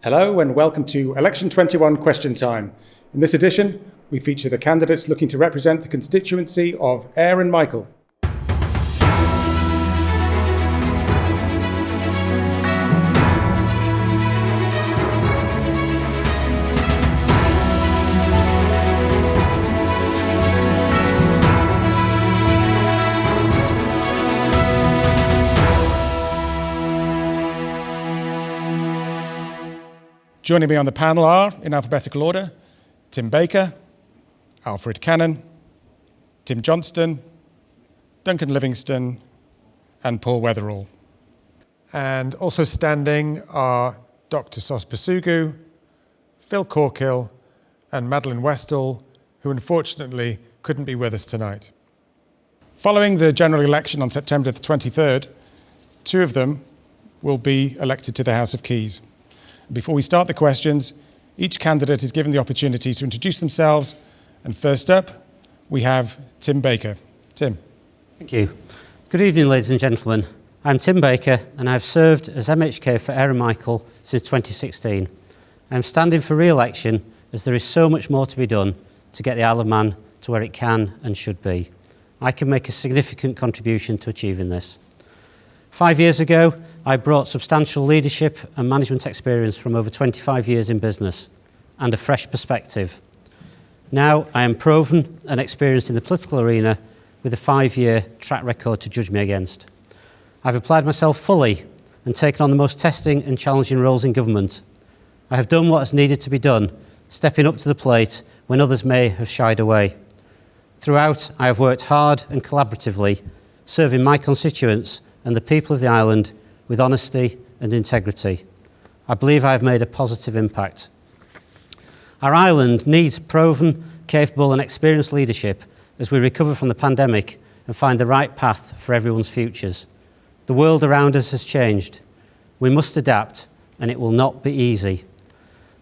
Hello and welcome to Election 21 Question Time. In this edition, we feature the candidates looking to represent the constituency of Ayre Michael. Joining me on the panel are, in alphabetical order, Tim Baker, ALFRED CANNAN, Tim Johnston, Duncan Livingstone, and Paul Weatherall. And also standing are Dr. Sos Pasugu, Phil Corkill, and Madeleine Westall, who unfortunately couldn't be with us tonight. Following the general election on September the 23rd, two of them will be elected to the House of Keys. Before we start the questions, each candidate is given the opportunity to introduce themselves. And first up, we have Tim Baker. Tim. Thank you. Good evening, ladies and gentlemen. I'm Tim Baker, and I've served as MHK for Ayre Michael since 2016. I'm standing for re-election as there is so much more to be done to get the Isle of Man to where it can and should be. I can make a significant contribution to achieving this. 5 years ago, I brought substantial leadership and management experience from over 25 years in business and a fresh perspective. Now I am proven and experienced in the political arena with a 5-year track record to judge me against. I've applied myself fully and taken on the most testing and challenging roles in government. I have done what is needed to be done, stepping up to the plate when others may have shied away. Throughout, I have worked hard and collaboratively, serving my constituents and the people of the island with honesty and integrity. I believe I have made a positive impact. Our island needs proven, capable and experienced leadership as we recover from the pandemic and find the right path for everyone's futures. The world around us has changed. We must adapt, and it will not be easy.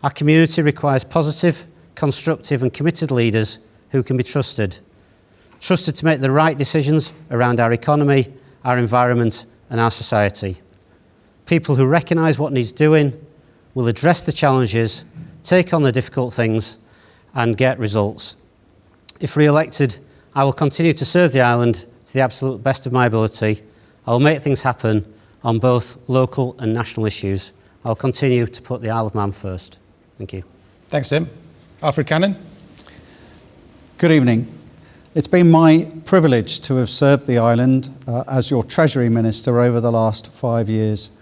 Our community requires positive, constructive and committed leaders who can be trusted. Trusted to make the right decisions around our economy, our environment and our society. People who recognise what needs doing, will address the challenges, take on the difficult things and get results. If re-elected, I will continue to serve the island to the absolute best of my ability. I will make things happen on both local and national issues. I'll continue to put the Isle of Man first. Thank you. Thanks, Tim. ALFRED CANNAN. Good evening. It's been my privilege to have served the island as your Treasury Minister over the last 5 years.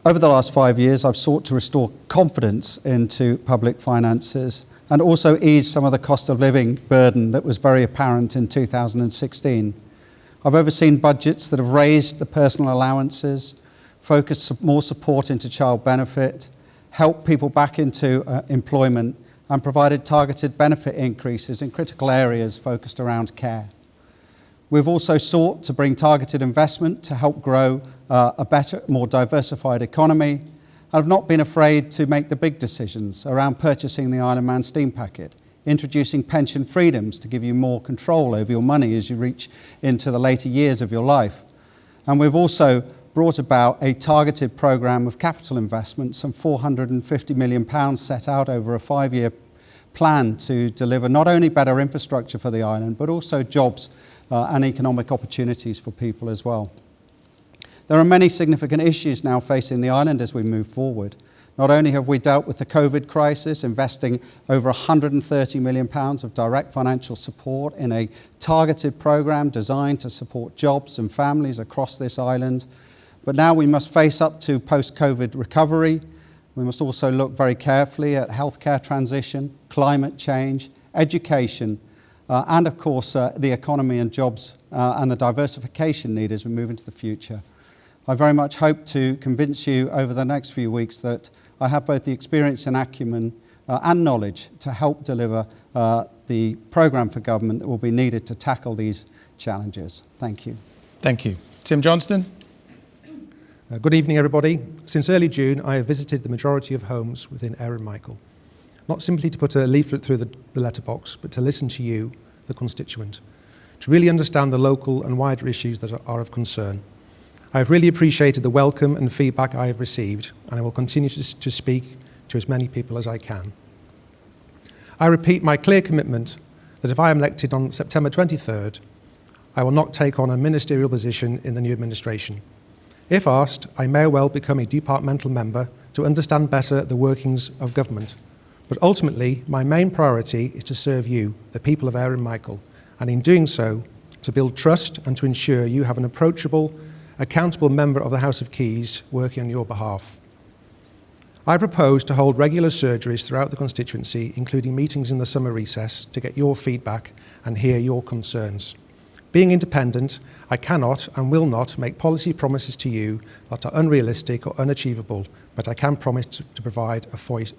Over the last 5 years, I've sought to restore confidence into public finances and also ease some of the cost of living burden that was very apparent in 2016. I've overseen budgets that have raised the personal allowances, focused more support into child benefit, helped people back into employment, and provided targeted benefit increases in critical areas focused around care. We've also sought to bring targeted investment to help grow a better, more diversified economy, and have not been afraid to make the big decisions around purchasing the Isle of Man steam packet, introducing pension freedoms to give you more control over your money as you reach into the later years of your life. And we've also brought about a targeted programme of capital investment, some £450 million set out over a 5-year plan to deliver not only better infrastructure for the island, but also jobs and economic opportunities for people as well. There are many significant issues now facing the island as we move forward. Not only have we dealt with the COVID crisis, investing over £130 million of direct financial support in a targeted programme designed to support jobs and families across this island, but now we must face up to post-COVID recovery. We must also look very carefully at healthcare transition, climate change, education, and of course the economy and jobs and the diversification need as we move into the future. I very much hope to convince you over the next few weeks that I have both the experience and acumen and knowledge to help deliver the programme for government that will be needed to tackle these challenges. Thank you. Thank you. Tim Johnston. Good evening, everybody. Since early June, I have visited the majority of homes within Ayre Michael, not simply to put a leaflet through the letterbox, but to listen to you, the constituent, to really understand the local and wider issues that are of concern. I have really appreciated the welcome and feedback I have received, and I will continue to speak to as many people as I can. I repeat my clear commitment that if I am elected on September 23rd, I will not take on a ministerial position in the new administration. If asked, I may well become a departmental member to understand better the workings of government. But ultimately, my main priority is to serve you, the people of Ayre Michael, and in doing so, to build trust and to ensure you have an approachable, accountable member of the House of Keys working on your behalf. I propose to hold regular surgeries throughout the constituency, including meetings in the summer recess, to get your feedback and hear your concerns. Being independent, I cannot and will not make policy promises to you that are unrealistic or unachievable, but I can promise to provide a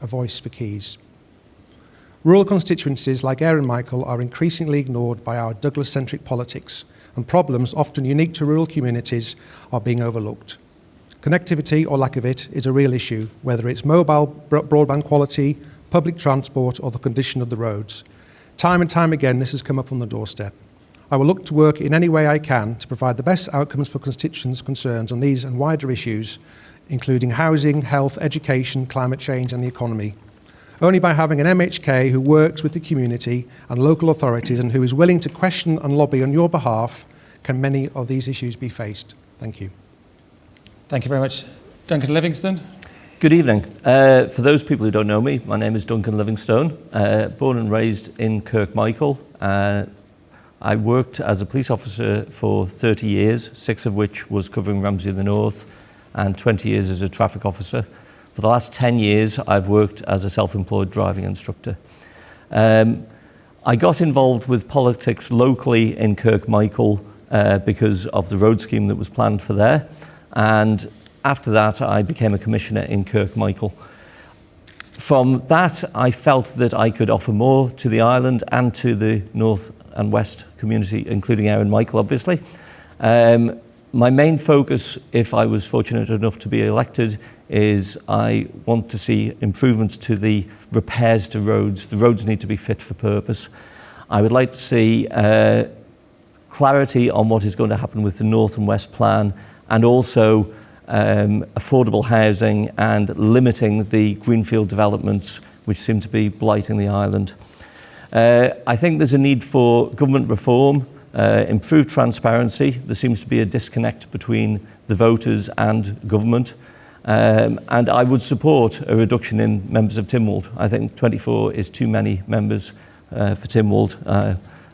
voice for Keys. Rural constituencies like Ayre Michael are increasingly ignored by our Douglas-centric politics, and problems often unique to rural communities are being overlooked. Connectivity or lack of it is a real issue, whether it's mobile broadband quality, public transport, or the condition of the roads. Time and time again, this has come up on the doorstep. I will look to work in any way I can to provide the best outcomes for constituents' concerns on these and wider issues, including housing, health, education, climate change, and the economy. Only by having an MHK who works with the community and local authorities and who is willing to question and lobby on your behalf can many of these issues be faced. Thank you. Thank you very much. Duncan Livingstone. Good evening. For those people who don't know me, my name is Duncan Livingstone, born and raised in Kirk Michael. I worked as a police officer for 30 years, 6 of which was covering Ramsey in the North, and 20 years as a traffic officer. For the last 10 years, I've worked as a self-employed driving instructor. I got involved with politics locally in Kirk Michael because of the road scheme that was planned for there. And after that, I became a commissioner in Kirk Michael. From that, I felt that I could offer more to the island and to the north and west community, including Ayre Michael, obviously. My main focus, if I was fortunate enough to be elected, is I want to see improvements to the repairs to roads. The roads need to be fit for purpose. I would like to see clarity on what is going to happen with the North and West Plan, and also affordable housing and limiting the greenfield developments which seem to be blighting the island. I think there's a need for government reform, improved transparency. There seems to be a disconnect between the voters and government. And I would support a reduction in members of Tynwald. I think 24 is too many members for Tynwald.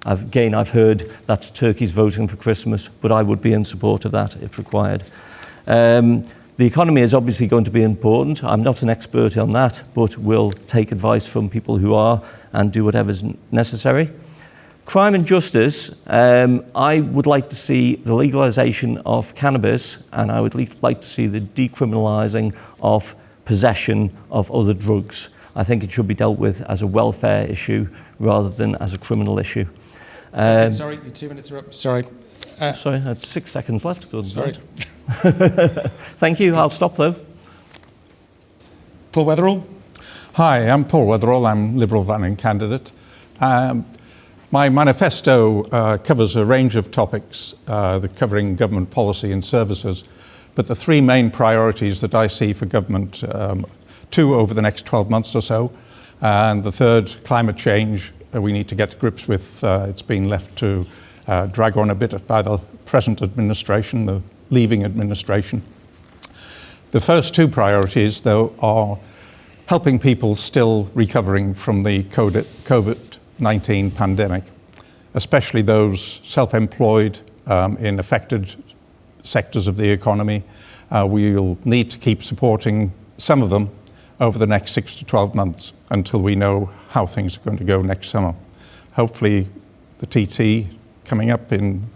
I've heard that Turkey's voting for Christmas, but I would be in support of that if required. The economy is obviously going to be important. I'm not an expert on that, but will take advice from people who are and do whatever's necessary. Crime and justice, I would like to see the legalisation of cannabis, and I would like to see the decriminalising of possession of other drugs. I think it should be dealt with as a welfare issue rather than as a criminal issue. Sorry, your 2 minutes are up. Sorry. Sorry, I had 6 seconds left. Good. Sorry. Thank you, I'll stop though. Paul Weatherall. Hi, I'm Paul Weatherall. I'm Liberal running candidate. My manifesto covers a range of topics covering government policy and services, but the 3 main priorities that I see for government, 2 over the next 12 months or so, and the 3rd, climate change, we need to get to grips with. It's been left to drag on a bit by the present administration, the leaving administration. The first 2 priorities, though, are helping people still recovering from the COVID-19 pandemic, especially those self-employed in affected sectors of the economy. We'll need to keep supporting some of them over the next 6 to 12 months until we know how things are going to go next summer. Hopefully the TT coming up in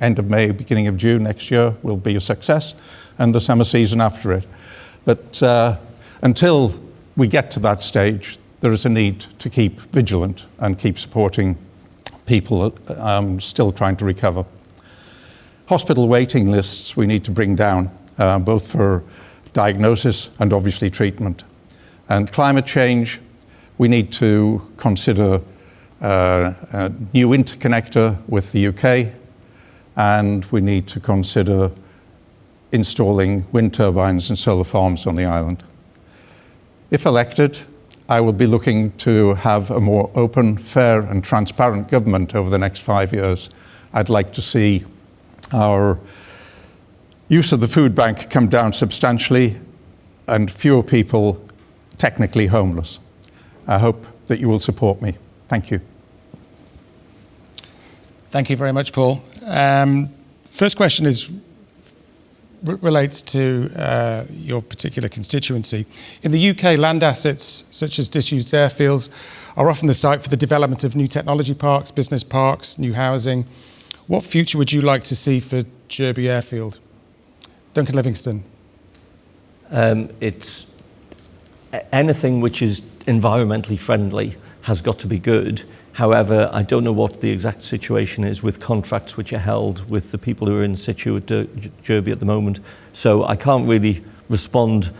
end of May, beginning of June next year will be a success, and the summer season after it. But until we get to that stage, there is a need to keep vigilant and keep supporting people still trying to recover. Hospital waiting lists we need to bring down, both for diagnosis and obviously treatment. And climate change, we need to consider a new interconnector with the UK, and we need to consider installing wind turbines and solar farms on the island. If elected, I will be looking to have a more open, fair and transparent government over the next 5 years. I'd like to see our use of the food bank come down substantially and fewer people technically homeless. I hope that you will support me. Thank you. Thank you very much, Paul. First question relates to your particular constituency. In the UK, land assets such as disused airfields are often the site for the development of new technology parks, business parks, new housing. What future would you like to see for Derby Airfield? Duncan Livingstone. It's anything which is environmentally friendly has got to be good. However, I don't know what the exact situation is with contracts which are held with the people who are in situ at Derby at the moment. So I can't really respond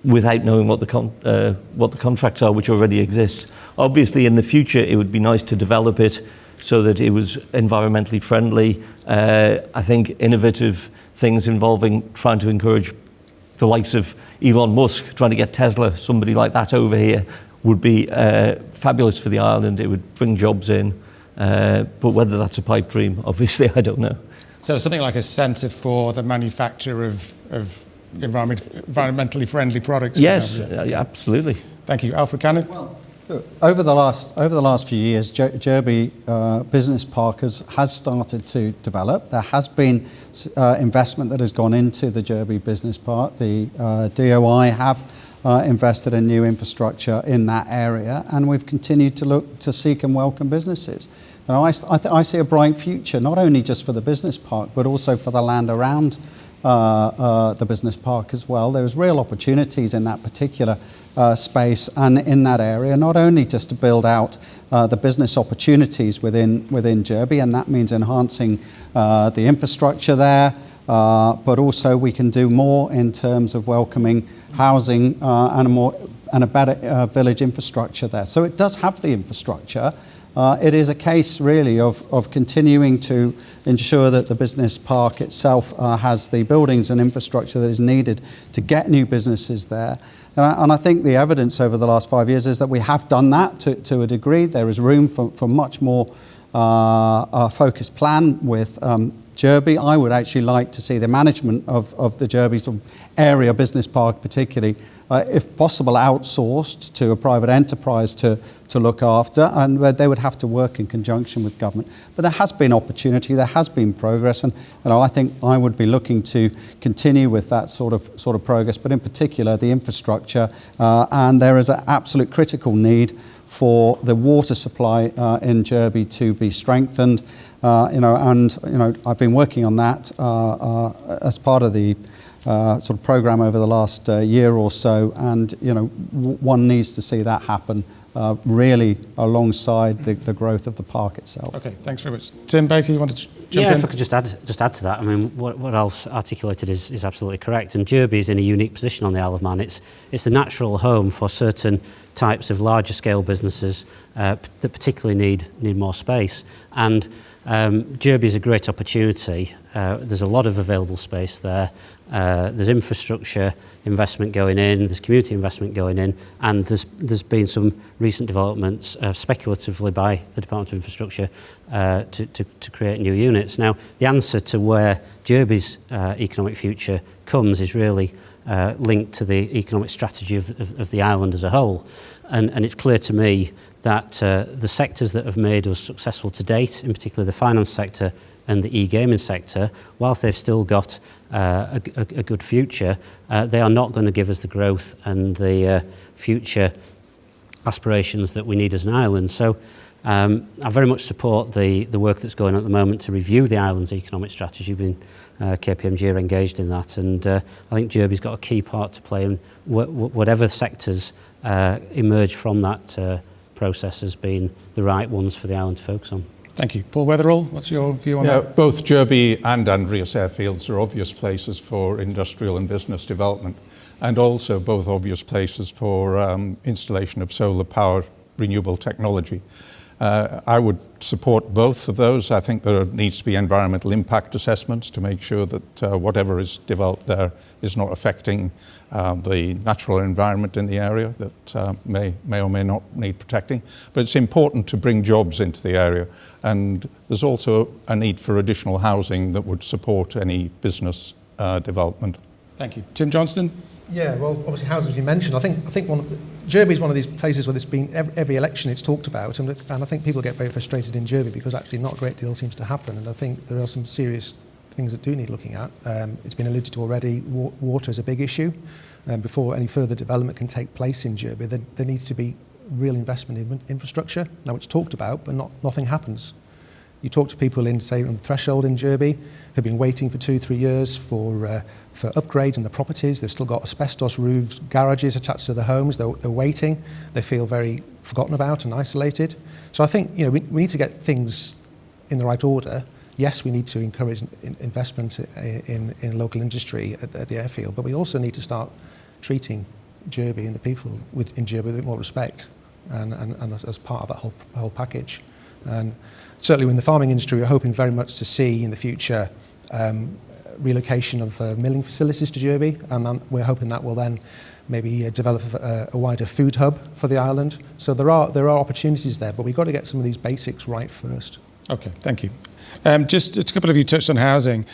without knowing what the contracts are which already exist. Obviously, in the future, it would be nice to develop it so that it was environmentally friendly. I think innovative things involving trying to encourage the likes of Elon Musk, trying to get Tesla, somebody like that over here, would be fabulous for the island. It would bring jobs in, but whether that's a pipe dream, obviously, I don't know. So something like a centre for the manufacture of environmentally friendly products? Yes, Okay. absolutely. Thank you. ALFRED, CANNAN? Well, over the last few years, Derby Business Park has started to develop. There has been investment that has gone into the Derby Business Park. The DOI have invested in new infrastructure in that area, and we've continued to look to seek and welcome businesses. And I see a bright future, not only just for the business park, but also for the land around the business park as well. There's real opportunities in that particular space and in that area, not only just to build out the business opportunities within Derby, and that means enhancing the infrastructure there, but also we can do more in terms of welcoming housing and a better village infrastructure there. So it does have the infrastructure. It is a case really of continuing to ensure that the business park itself has the buildings and infrastructure that is needed to get new businesses there. And I think the evidence over the last 5 years is that we have done that to a degree. There is room for much more focused plan with Derby. I would actually like to see the management of the Derby area business park particularly, if possible, outsourced to a private enterprise to look after, and they would have to work in conjunction with government. But there has been opportunity, there has been progress, and I think I would be looking to continue with that sort of progress, but in particular the infrastructure, and there is an absolute critical need for the water supply in Derby to be strengthened. I've been working on that as part of the sort of program over the last year or so, and one needs to see that happen really alongside the growth of the park itself. Okay, thanks very much. Tim Baker, you want to jump in? Yeah, if I could just add to that. I mean, what Alf's articulated is absolutely correct, and Derby is in a unique position on the Isle of Man. It's the natural home for certain types of larger scale businesses that particularly need more space, and Derby is a great opportunity. There's a lot of available space there. There's infrastructure investment going in, there's community investment going in, and there's been some recent developments speculatively by the Department of Infrastructure to create new units. Now, the answer to where Derby's economic future comes is really linked to the economic strategy of the island as a whole. And it's clear to me that the sectors that have made us successful to date, in particular the finance sector and the e-gaming sector, whilst they've still got a good future, they are not going to give us the growth and the future aspirations that we need as an island. So I very much support the work that's going on at the moment to review the island's economic strategy. KPMG are engaged in that, and I think Derby's got a key part to play in whatever sectors emerge from that process as being the right ones for the island to focus on. Thank you. Paul Weatherall, what's your view on that? Both Derby and Andreas airfields are obvious places for industrial and business development, and also both obvious places for installation of solar power renewable technology. I would support both of those. I think there needs to be environmental impact assessments to make sure that whatever is developed there is not affecting the natural environment in the area that may or may not need protecting. But it's important to bring jobs into the area, and there's also a need for additional housing that would support any business development. Thank you. Tim Johnston? Yeah, well, obviously housing, as you mentioned, I think Derby is one of these places where there's been every election it's talked about, and I think people get very frustrated in Derby because actually not a great deal seems to happen, and I think there are some serious things that do need looking at. It's been alluded to already, water is a big issue. Before any further development can take place in Derby, there needs to be real investment in infrastructure. Now it's talked about, but nothing happens. You talk to people in, say, on the threshold in Derby who've been waiting for 2-3 years for upgrades in the properties. They've still got asbestos roofed garages attached to the homes. They're waiting. They feel very forgotten about and isolated. So I think we need to get things in the right order. Yes, we need to encourage investment in local industry at the airfield, but we also need to start treating Derby and the people in Derby with a bit more respect and as part of that whole package. And certainly in the farming industry, we're hoping very much to see in the future relocation of milling facilities to Derby, and then we're hoping that will then maybe develop a wider food hub for the island. So there are opportunities there, but we've got to get some of these basics right first. Okay, thank you. Just a couple of you touched on housing.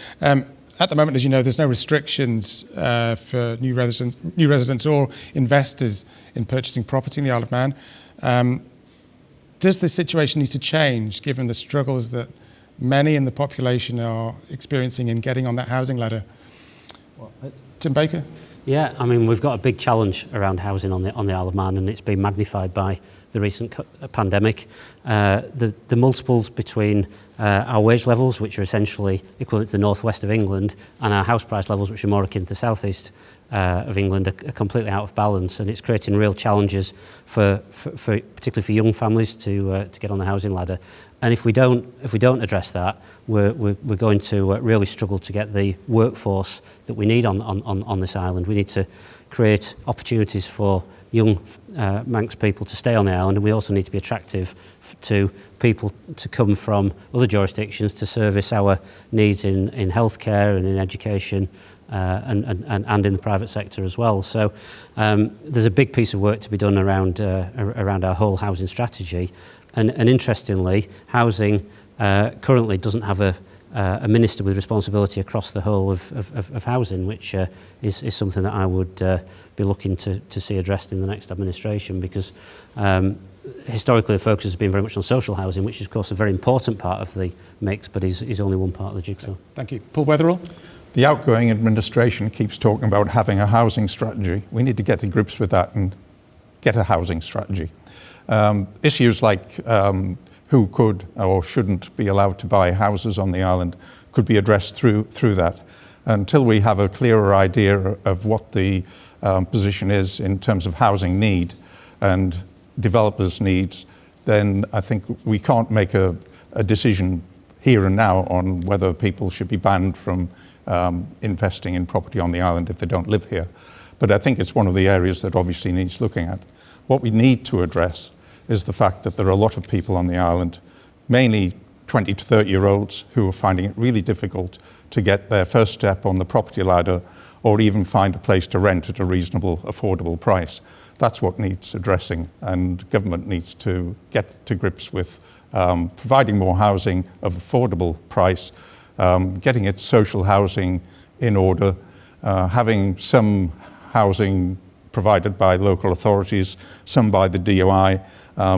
At the moment, as you know, there's no restrictions for new residents or investors in purchasing property in the Isle of Man. Does this situation need to change given the struggles that many in the population are experiencing in getting on that housing ladder? Tim Baker? Yeah, I mean, we've got a big challenge around housing on the Isle of Man, and it's been magnified by the recent pandemic. The multiples between our wage levels, which are essentially equivalent to the northwest of England, and our house price levels, which are more akin to the southeast of England, are completely out of balance, and it's creating real challenges for particularly for young families to get on the housing ladder. And if we don't address that, we're going to really struggle to get the workforce that we need on this island. We need to create opportunities for young Manx people to stay on the island, and we also need to be attractive to people to come from other jurisdictions to service our needs in healthcare and in education and in the private sector as well. So there's a big piece of work to be done around our whole housing strategy. And interestingly, housing currently doesn't have a minister with responsibility across the whole of housing, which is something that I would be looking to see addressed in the next administration, because historically the focus has been very much on social housing, which is of course a very important part of the mix, but is only one part of the jigsaw. Thank you. Paul Weatherall? The outgoing administration keeps talking about having a housing strategy. We need to get to grips with that and get a housing strategy. Issues like who could or shouldn't be allowed to buy houses on the island could be addressed through that. Until we have a clearer idea of what the position is in terms of housing need and developers' needs, then I think we can't make a decision here and now on whether people should be banned from investing in property on the island if they don't live here. But I think it's one of the areas that obviously needs looking at. What we need to address is the fact that there are a lot of people on the island, mainly 20 to 30-year-olds, who are finding it really difficult to get their first step on the property ladder or even find a place to rent at a reasonable, affordable price. That's what needs addressing, and government needs to get to grips with providing more housing of affordable price, getting its social housing in order, having some housing provided by local authorities, some by the DOI,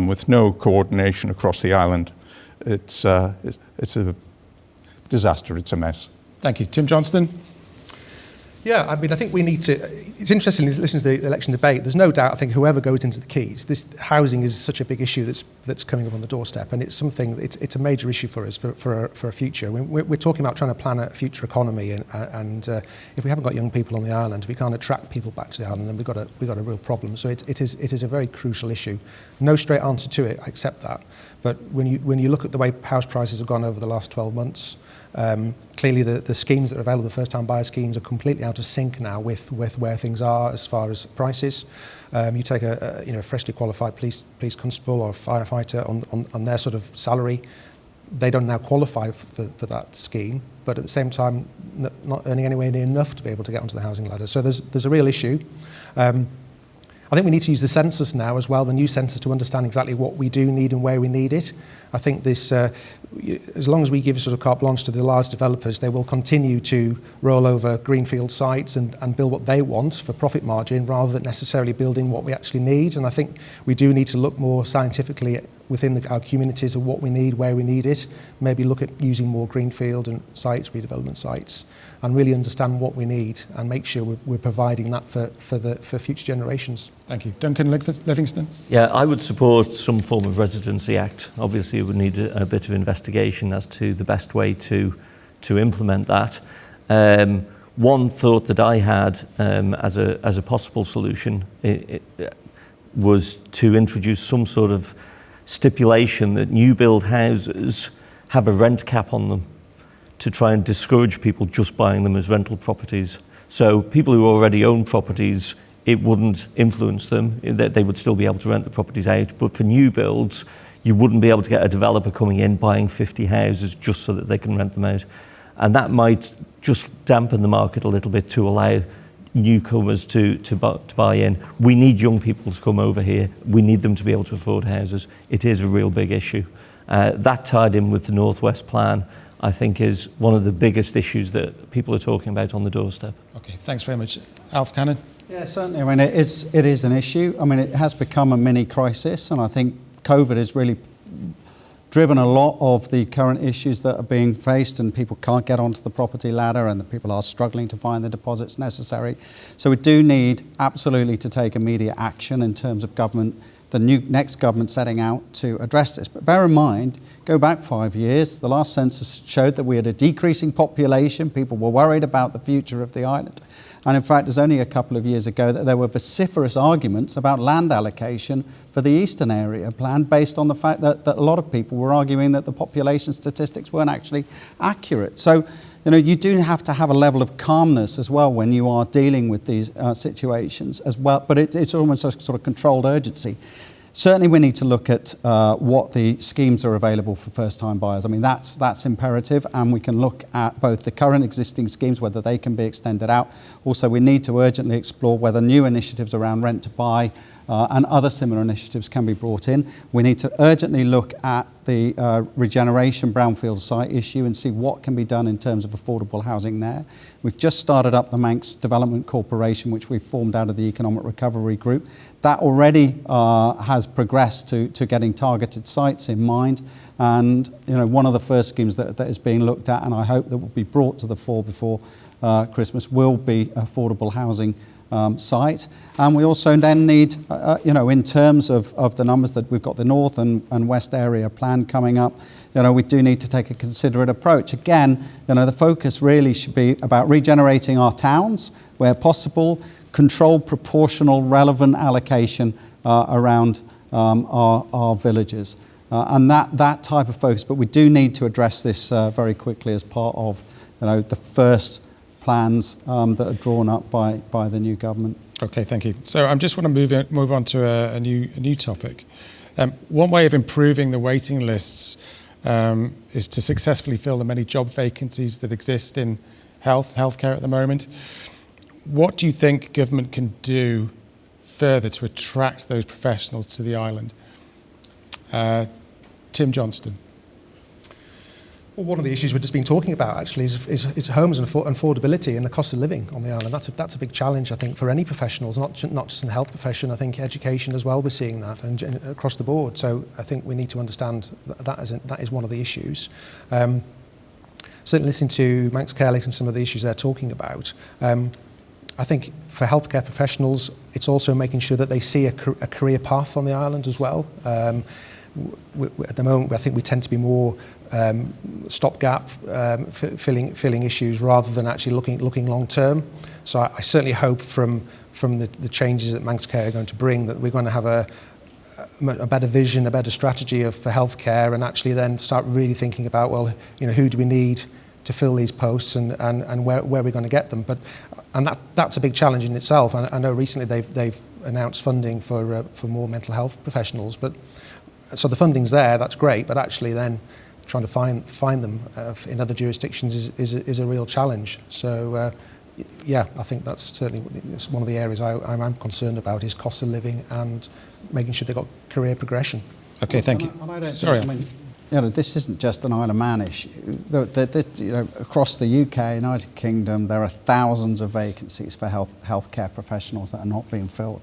with no coordination across the island. It's a disaster, it's a mess. Thank you. Tim Johnston? Yeah, I mean, I think we need to, it's interesting to listen to the election debate. There's no doubt, I think, whoever goes into the Keys, this housing is such a big issue that's coming up on the doorstep, and it's something, it's a major issue for us for a future. We're talking about trying to plan a future economy, and if we haven't got young people on the island, we can't attract people back to the island, then we've got a real problem. So it is a very crucial issue. No straight answer to it, I accept that. But when you look at the way house prices have gone over the last 12 months, Clearly, the schemes that are available, the first-time buyer schemes, are completely out of sync now with where things are as far as prices. You take a freshly qualified police constable or firefighter on their sort of salary, they don't now qualify for that scheme, but at the same time not earning anywhere near enough to be able to get onto the housing ladder. So there's a real issue. I think we need to use the census now as well, the new census, to understand exactly what we do need and where we need it. I think this, as long as we give sort of carte blanche to the large developers, they will continue to roll over greenfield sites and build what they want for profit margin rather than necessarily building what we actually need. And I think we do need to look more scientifically within our communities of what we need, where we need it, maybe look at using more greenfield and sites, redevelopment sites, and really understand what we need and make sure we're providing that for future generations. Thank you. Duncan Livingstone? Yeah, I would support some form of Residency Act. Obviously, it would need a bit of investigation as to the best way to implement that. One thought that I had as a possible solution was to introduce some sort of stipulation that new build houses have a rent cap on them to try and discourage people just buying them as rental properties. So people who already own properties, it wouldn't influence them. They would still be able to rent the properties out. But for new builds, you wouldn't be able to get a developer coming in buying 50 houses just so that they can rent them out. And that might just dampen the market a little bit to allow newcomers to buy in. We need young people to come over here. We need them to be able to afford houses. It is a real big issue. That tied in with the Northwest Plan, I think, is one of the biggest issues that people are talking about on the doorstep. Okay, thanks very much. Alf Cannon? Yeah, certainly. I mean, it is an issue. I mean, it has become a mini crisis, and I think COVID has really driven a lot of the current issues that are being faced, and people can't get onto the property ladder, and the people are struggling to find the deposits necessary. So we do need absolutely to take immediate action in terms of government, the next government setting out to address this. But bear in mind, go back 5 years, the last census showed that we had a decreasing population. People were worried about the future of the island. And in fact, there's only a couple of years ago that there were vociferous arguments about land allocation for the Eastern Area Plan based on the fact that a lot of people were arguing that the population statistics weren't actually accurate. So, you do have to have a level of calmness as well when you are dealing with these situations as well, but it's almost a sort of controlled urgency. Certainly we need to look at what the schemes are available for first-time buyers. I mean, that's imperative, and we can look at both the current existing schemes, whether they can be extended out. Also, we need to urgently explore whether new initiatives around rent to buy and other similar initiatives can be brought in. We need to urgently look at the regeneration brownfield site issue and see what can be done in terms of affordable housing there. We've just started up the Manx Development Corporation, which we've formed out of the Economic Recovery Group. That already has progressed to getting targeted sites in mind. And one of the first schemes that is being looked at, and I hope that will be brought to the fore before Christmas, will be affordable housing site. And we also then need, in terms of the numbers that we've got, the North and West Area Plan coming up, we do need to take a considerate approach. Again, the focus really should be about regenerating our towns where possible, controlled, proportional, relevant allocation around our villages. And that type of focus, but we do need to address this very quickly as part of the first plans that are drawn up by the new government. Okay, thank you. So I just want to move on to a new topic. One way of improving the waiting lists is to successfully fill the many job vacancies that exist in healthcare at the moment. What do you think government can do further to attract those professionals to the island? Tim Johnston. Well, one of the issues we've just been talking about actually is homes and affordability and the cost of living on the island. That's a big challenge, I think, for any professionals, not just in the health profession. I think education as well, we're seeing that and across the board. So I think we need to understand that is one of the issues. Certainly listening to Manx Carelix and some of the issues they're talking about, I think for healthcare professionals, it's also making sure that they see a career path on the island as well. At the moment, I think we tend to be more stopgap filling issues rather than actually looking long term. So I certainly hope from the changes that Manx Care are going to bring that we're going to have a better vision, a better strategy for healthcare, and actually then start really thinking about, well, who do we need to fill these posts and where we're going to get them. And that's a big challenge in itself. And I know recently they've announced funding for more mental health professionals. So the funding's there, that's great, but actually then trying to find them in other jurisdictions is a real challenge. So yeah, I think that's certainly one of the areas I'm concerned about is cost of living and making sure they've got career progression. Okay, thank you. Sorry. This isn't just an Isle of Man issue. Across the UK, United Kingdom, there are thousands of vacancies for healthcare professionals that are not being filled.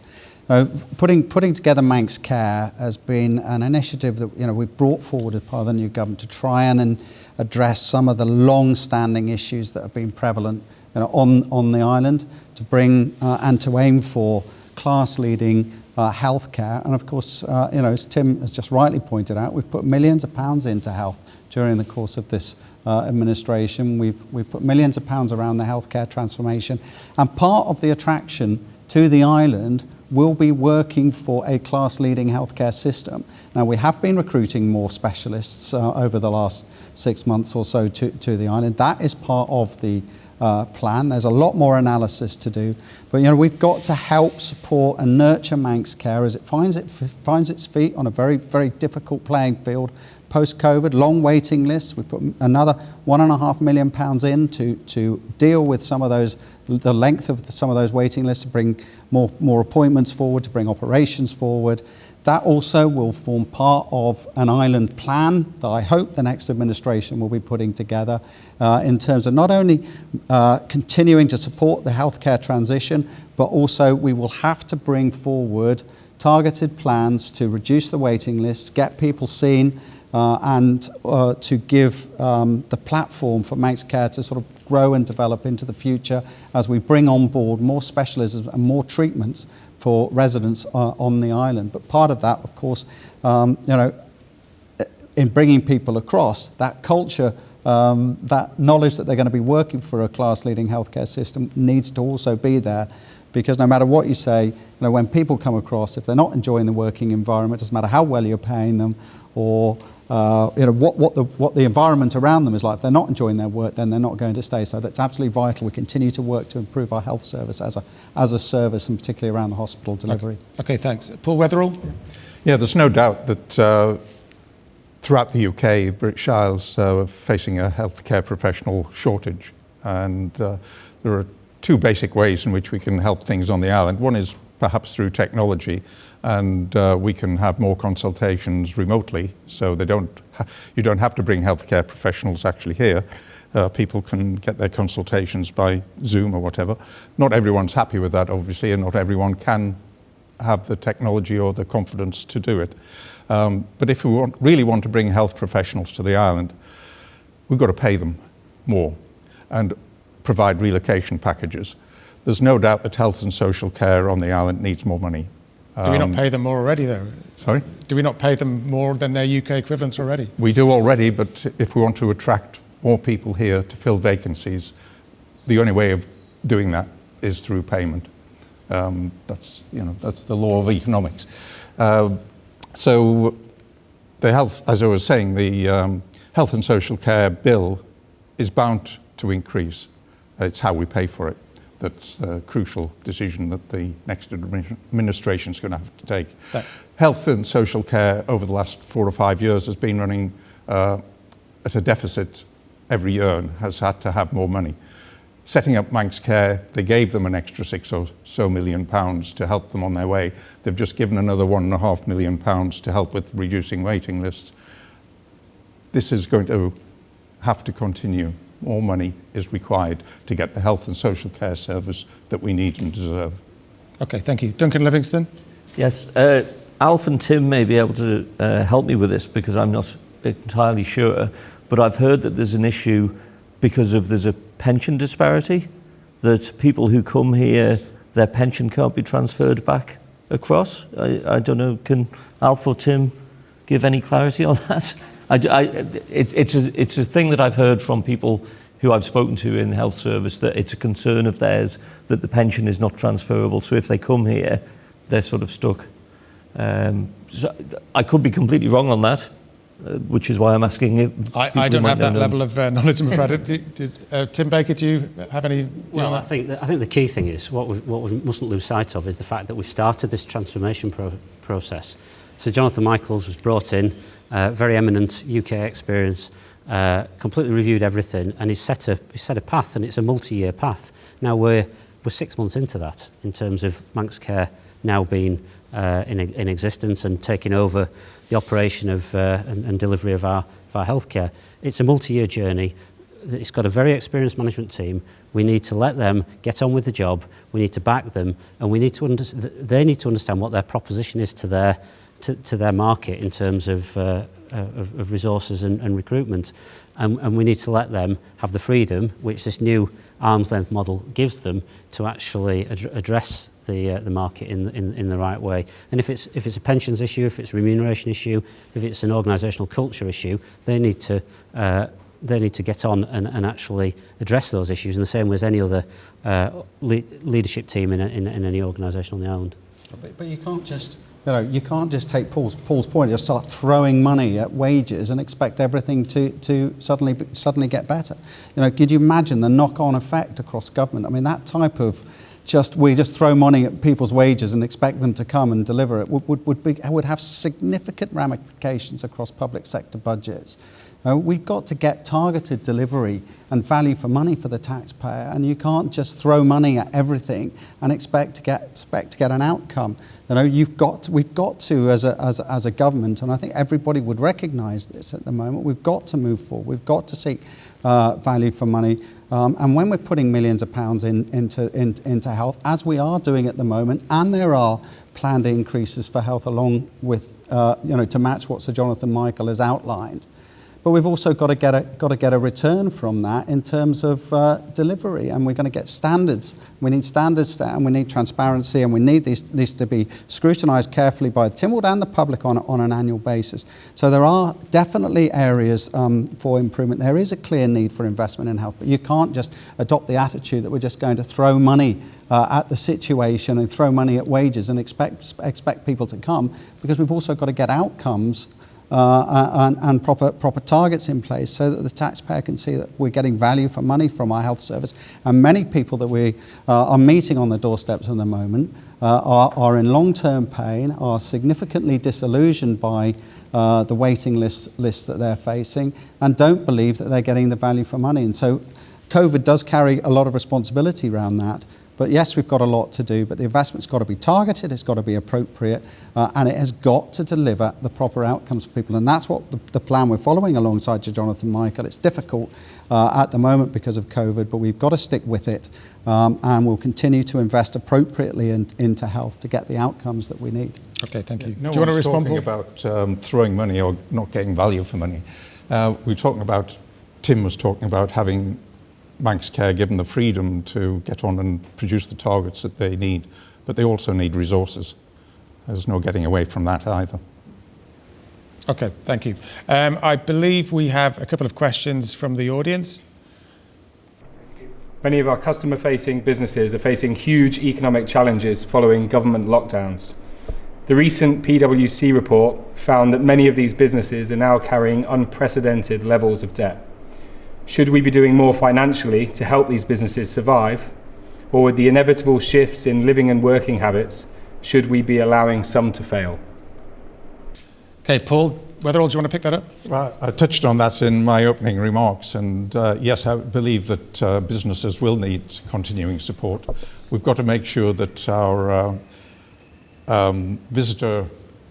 Putting together Manx Care has been an initiative that we've brought forward as part of the new government to try and address some of the long-standing issues that have been prevalent on the island, to bring and to aim for class-leading healthcare. And of course, as Tim has just rightly pointed out, we've put millions of pounds into health during the course of this administration. We've put millions of pounds around the healthcare transformation, and part of the attraction to the island will be working for a class-leading healthcare system. Now, we have been recruiting more specialists over the last 6 months or so to the island. That is part of the plan. There's a lot more analysis to do, but we've got to help support and nurture Manx Care as it finds its feet on a very, very difficult playing field post-COVID. Long waiting lists. We put another £1.5 million in to deal with some of those, the length of some of those waiting lists, to bring more appointments forward, to bring operations forward. That also will form part of an island plan that I hope the next administration will be putting together in terms of not only continuing to support the healthcare transition, but also we will have to bring forward targeted plans to reduce the waiting lists, get people seen, and to give the platform for Manx Care to sort of grow and develop into the future as we bring on board more specialisms and more treatments for residents on the island. But part of that, of course, in bringing people across, that culture, that knowledge that they're going to be working for a class-leading healthcare system needs to also be there. Because no matter what you say, when people come across, if they're not enjoying the working environment, it doesn't matter how well you're paying them or what the environment around them is like. If they're not enjoying their work, then they're not going to stay. So that's absolutely vital. We continue to work to improve our health service as a service, and particularly around the hospital delivery. Okay, thanks. Paul Weatherall? Yeah, there's no doubt that throughout the UK, British Isles are facing a healthcare professional shortage. And there are two basic ways in which we can help things on the island. One is perhaps through technology, and we can have more consultations remotely, so you don't have to bring healthcare professionals actually here. People can get their consultations by Zoom or whatever. Not everyone's happy with that, obviously, and not everyone can have the technology or the confidence to do it. But if we really want to bring health professionals to the island, we've got to pay them more and provide relocation packages. There's no doubt that health and social care on the island needs more money. Do we not pay them more already, though? Sorry? Do we not pay them more than their UK equivalents already? We do already, but if we want to attract more people here to fill vacancies, the only way of doing that is through payment. That's the law of economics. So the health, as I was saying, the health and social care bill is bound to increase. It's how we pay for it. That's a crucial decision that the next administration is going to have to take. Health and social care over the last 4 or 5 years has been running at a deficit every year and has had to have more money. Setting up Manx Care, they gave them an extra £6 or so million to help them on their way. They've just given another £1.5 million to help with reducing waiting lists. This is going to have to continue. More money is required to get the health and social care service that we need and deserve. Okay, thank you. Duncan Livingstone? Yes, Alf and Tim may be able to help me with this because I'm not entirely sure, but I've heard that there's an issue because there's a pension disparity, that people who come here, their pension can't be transferred back across. I don't know, can Alf or Tim give any clarity on that? It's a thing that I've heard from people who I've spoken to in the health service, that it's a concern of theirs that the pension is not transferable. So if they come here, they're sort of stuck. So I could be completely wrong on that. which is why I'm asking if I don't have that level of knowledge, I'm afraid. Tim Baker, do you have any view on Well, I that? think the key thing is what we mustn't lose sight of is the fact that we've started this transformation process. So Jonathan Michaels was brought in, very eminent UK experience, completely reviewed everything, and he's set a path, and it's a multi-year path. Now we're 6 months into that in terms of Manx Care now being in existence and taking over the operation of and delivery of our healthcare. It's a multi-year journey. It's got a very experienced management team. We need to let them get on with the job. We need to back them, and we need to they need to understand what their proposition is to their market in terms of resources and recruitment. And we need to let them have the freedom, which this new arm's length model gives them, to actually address the market in the right way. And if it's a pensions issue, if it's a remuneration issue, if it's an organisational culture issue, they need to get on and actually address those issues in the same way as any other leadership team in any organisation on the island. But you can't just, you can't just take Paul's point, just start throwing money at wages and expect everything to suddenly get better. Could you imagine the knock-on effect across government? I mean, that type of we just throw money at people's wages and expect them to come and deliver it would have significant ramifications across public sector budgets. We've got to get targeted delivery and value for money for the taxpayer, and you can't just throw money at everything and expect to get an outcome. We've got to as a government, and I think everybody would recognise this at the moment. We've got to move forward. We've got to seek value for money, and when we're putting millions of pounds into health, as we are doing at the moment, and there are planned increases for health along with to match what Sir Jonathan Michael has outlined. But we've also got to get a return from that in terms of delivery, and we're going to get standards. We need standards, and we need transparency, and we need these to be scrutinised carefully by the Tynwald and the public on an annual basis. So there are definitely areas for improvement. There is a clear need for investment in health, but you can't just adopt the attitude that we're just going to throw money at the situation and throw money at wages and expect people to come, because we've also got to get outcomes and proper targets in place so that the taxpayer can see that we're getting value for money from our health service. And many people that we are meeting on the doorsteps at the moment are in long-term pain, are significantly disillusioned by the waiting lists that they're facing, and don't believe that they're getting the value for money. And so COVID does carry a lot of responsibility around that. But yes, we've got a lot to do, but the investment's got to be targeted, it's got to be appropriate, and it has got to deliver the proper outcomes for people. And that's what the plan we're following alongside Sir Jonathan Michael. It's difficult at the moment because of COVID, but we've got to stick with it, and we'll continue to invest appropriately into health to get the outcomes that we need. Okay, thank you. No Do you want to respond, talking Paul? about throwing money or not getting value for money. We're talking about, Tim was talking about having Manx Care given the freedom to get on and produce the targets that they need, but they also need resources. There's no getting away from that either. Okay, thank you. I believe we have a couple of questions from the audience. Many of our customer-facing businesses are facing huge economic challenges following government lockdowns. The recent PwC report found that many of these businesses are now carrying unprecedented levels of debt. Should we be doing more financially to help these businesses survive, or with the inevitable shifts in living and working habits, should we be allowing some to fail? Okay, Paul, Weatherall, do you want to pick that up? Well, I touched on that in my opening remarks, and yes, I believe that businesses will need continuing support. We've got to make sure that our visitor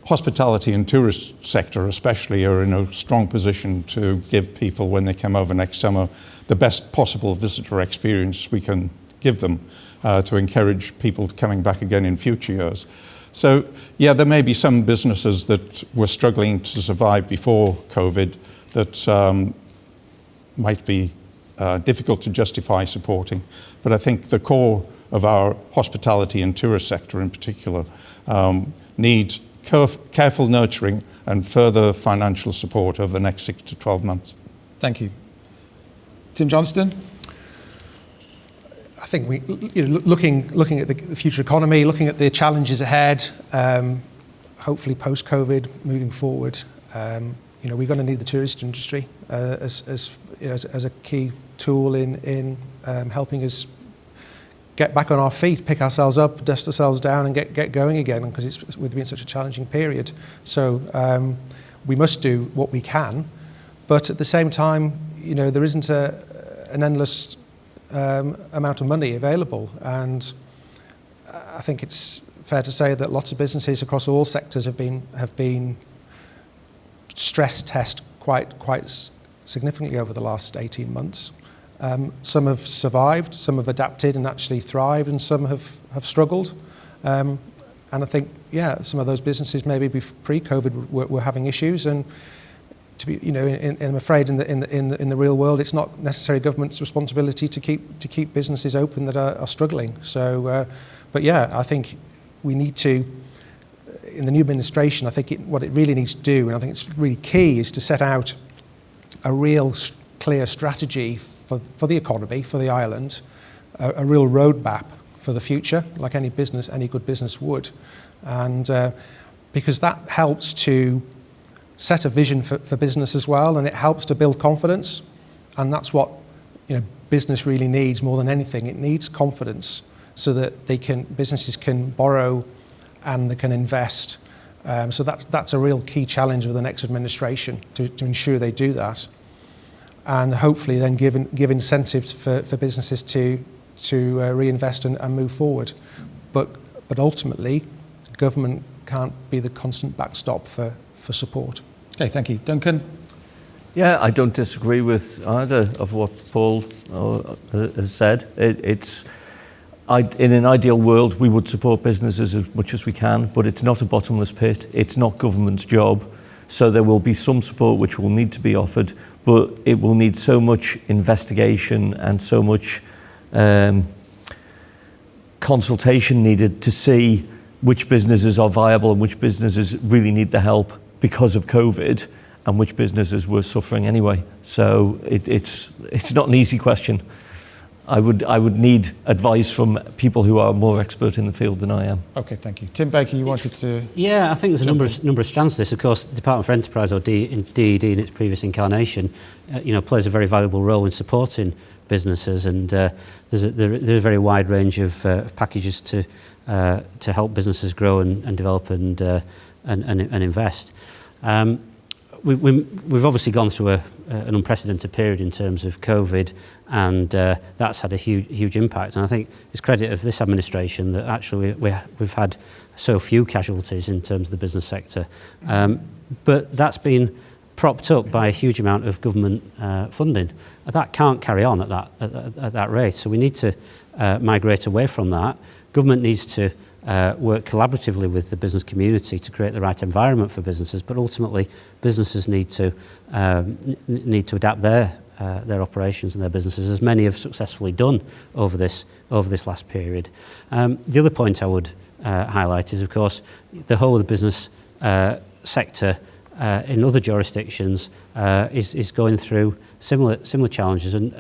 hospitality and tourist sector especially are in a strong position to give people, when they come over next summer, the best possible visitor experience we can give them to encourage people coming back again in future years. So, yeah, there may be some businesses that were struggling to survive before COVID that might be difficult to justify supporting. But I think the core of our hospitality and tourist sector in particular need careful nurturing and further financial support over the next 6 to 12 months. Thank you. Tim Johnston? I think looking at the future economy, looking at the challenges ahead, hopefully post-COVID, moving forward, we're going to need the tourist industry as a key tool in helping us get back on our feet, pick ourselves up, dust ourselves down, and get going again, because we've been such a challenging period. So we must do what we can, but at the same time, there isn't an endless amount of money available, and I think it's fair to say that lots of businesses across all sectors have been stress test quite significantly over the last 18 months. Some have survived, some have adapted and actually thrived, and some have struggled. And I think, some of those businesses maybe pre-COVID were having issues, and to be, I'm afraid in the real world, it's not necessarily government's responsibility to keep businesses open that are struggling. So, I think we need to, in the new administration, I think what it really needs to do, and I think it's really key, is to set out a real clear strategy for the economy, for the island, a real roadmap for the future, like any good business would, and because that helps to set a vision for business as well, and it helps to build confidence, and that's what business really needs more than anything. It needs confidence so that businesses can borrow and they can invest. So that's a real key challenge of the next administration, to ensure they do that, and hopefully then give incentives for businesses to reinvest and move forward. But ultimately, government can't be the constant backstop for support. Okay, thank you. Duncan? Yeah, I don't disagree with either of what Paul has said. In an ideal world, we would support businesses as much as we can, but it's not a bottomless pit. It's not government's job. So there will be some support which will need to be offered, but it will need so much investigation and so much consultation needed to see which businesses are viable and which businesses really need the help because of COVID, and which businesses were suffering anyway. So it's not an easy question. I would need advice from people who are more expert in the field than I am. Okay, thank you. Tim Baker, you wanted to... Yeah, I think there's a number of strands to this. Of course, the Department for Enterprise, or DED in its previous incarnation, plays a very valuable role in supporting businesses, and there's a very wide range of packages to help businesses grow and develop and invest. We've obviously gone through an unprecedented period in terms of COVID, and that's had a huge impact. And I think it's credit of this administration that actually we've had so few casualties in terms of the business sector. But that's been propped up by a huge amount of government funding. That can't carry on at that rate. So we need to migrate away from that. Government needs to work collaboratively with the business community to create the right environment for businesses, but ultimately businesses need to adapt their operations and their businesses, as many have successfully done over this last period. The other point I would highlight is, of course, the whole of the business sector in other jurisdictions is going through similar challenges, and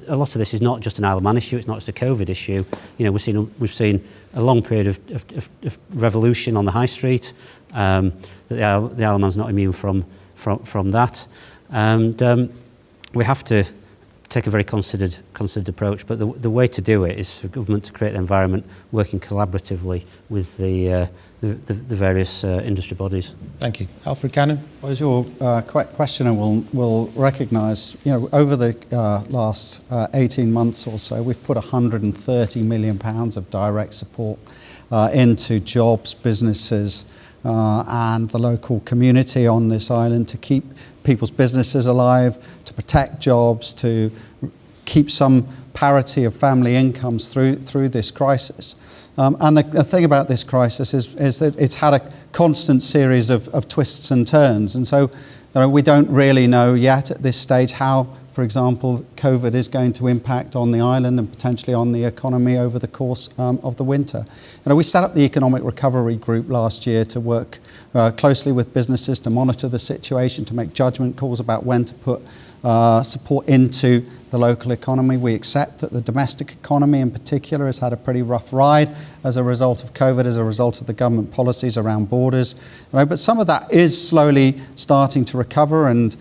a lot of this is not just an Isle of Man issue. It's not just a COVID issue. We've seen a long period of revolution on the high street. That the Isle of Man's not immune from that, and we have to take a very considered approach. But the way to do it is for government to create the environment, working collaboratively with the various industry bodies. Thank you. Alfred Cannan? Well, as your questioner will recognise, over the last 18 months or so, we've put £130 million of direct support into jobs, businesses, and the local community on this island to keep people's businesses alive, to protect jobs, to keep some parity of family incomes through this crisis. And the thing about this crisis is that it's had a constant series of twists and turns. And so we don't really know yet at this stage how, for example, COVID is going to impact on the island and potentially on the economy over the course of the winter. We set up the Economic Recovery Group last year to work closely with businesses to monitor the situation, to make judgment calls about when to put support into the local economy. We accept that the domestic economy in particular has had a pretty rough ride as a result of COVID, as a result of the government policies around borders. But some of that is slowly starting to recover, and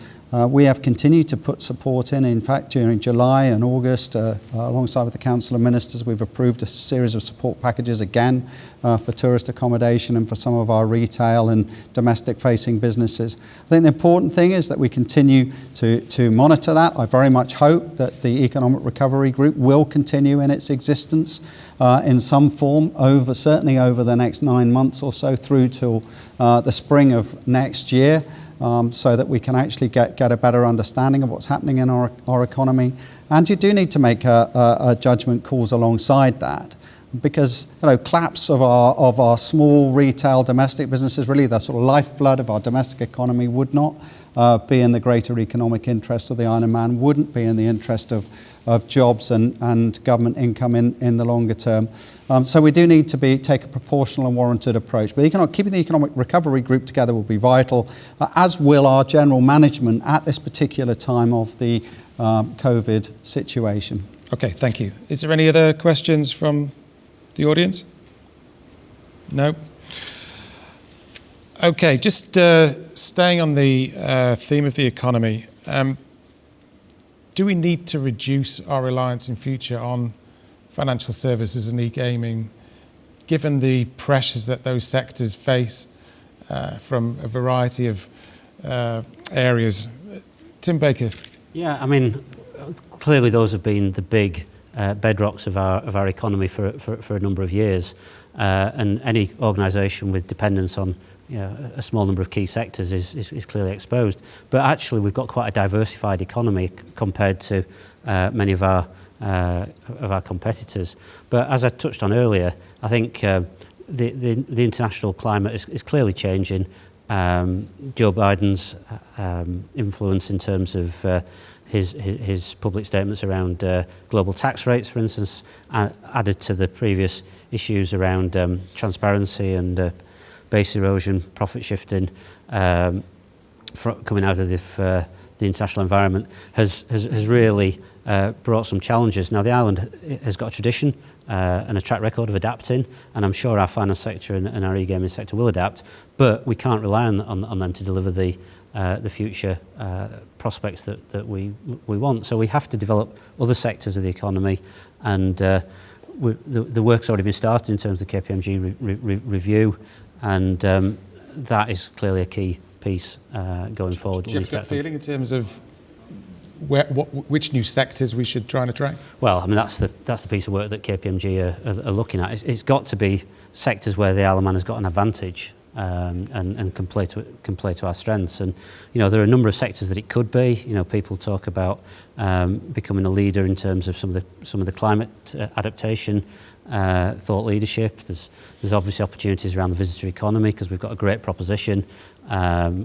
we have continued to put support in. In fact, during July and August, alongside with the Council of Ministers, we've approved a series of support packages again for tourist accommodation and for some of our retail and domestic-facing businesses. I think the important thing is that we continue to monitor that. I very much hope that the Economic Recovery Group will continue in its existence in some form, certainly over the next 9 months or so, through till the spring of next year. So that we can actually get a better understanding of what's happening in our economy. And you do need to make a judgment calls alongside that, because collapse of our small retail domestic businesses, really the sort of lifeblood of our domestic economy, would not be in the greater economic interest of the Isle of Man, wouldn't be in the interest of jobs and government income in the longer term. So we do need to take a proportional and warranted approach. But keeping the Economic Recovery Group together will be vital, as will our general management at this particular time of the COVID situation. Okay, thank you. Is there any other questions from the audience? No? Okay, just staying on the theme of the economy, do we need to reduce our reliance in future on financial services and e-gaming, given the pressures that those sectors face from a variety of areas? Tim Baker. Yeah, I mean, clearly those have been the big bedrocks of our economy for a number of years, and any organisation with dependence on a small number of key sectors is clearly exposed. But actually, we've got quite a diversified economy compared to many of our competitors. But as I touched on earlier, I think the international climate is clearly changing. Joe Biden's influence in terms of his public statements around global tax rates, for instance, added to the previous issues around transparency and base erosion, profit shifting, coming out of the international environment, has really brought some challenges. Now, the island has got a tradition and a track record of adapting, and I'm sure our finance sector and our e-gaming sector will adapt, but we can't rely on them to deliver the future prospects that we want. So we have to develop other sectors of the economy, and the work's already been started in terms of the KPMG review, and that is clearly a key piece going forward. Do you have a gut feeling in terms of which new sectors we should try and attract? Well, I mean, that's the piece of work that KPMG are looking at. It's got to be sectors where the Isle of Man has got an advantage and can play to our strengths. And there are a number of sectors that it could be. People talk about becoming a leader in terms of some of the climate adaptation, thought leadership. There's obviously opportunities around the visitor economy, because we've got a great proposition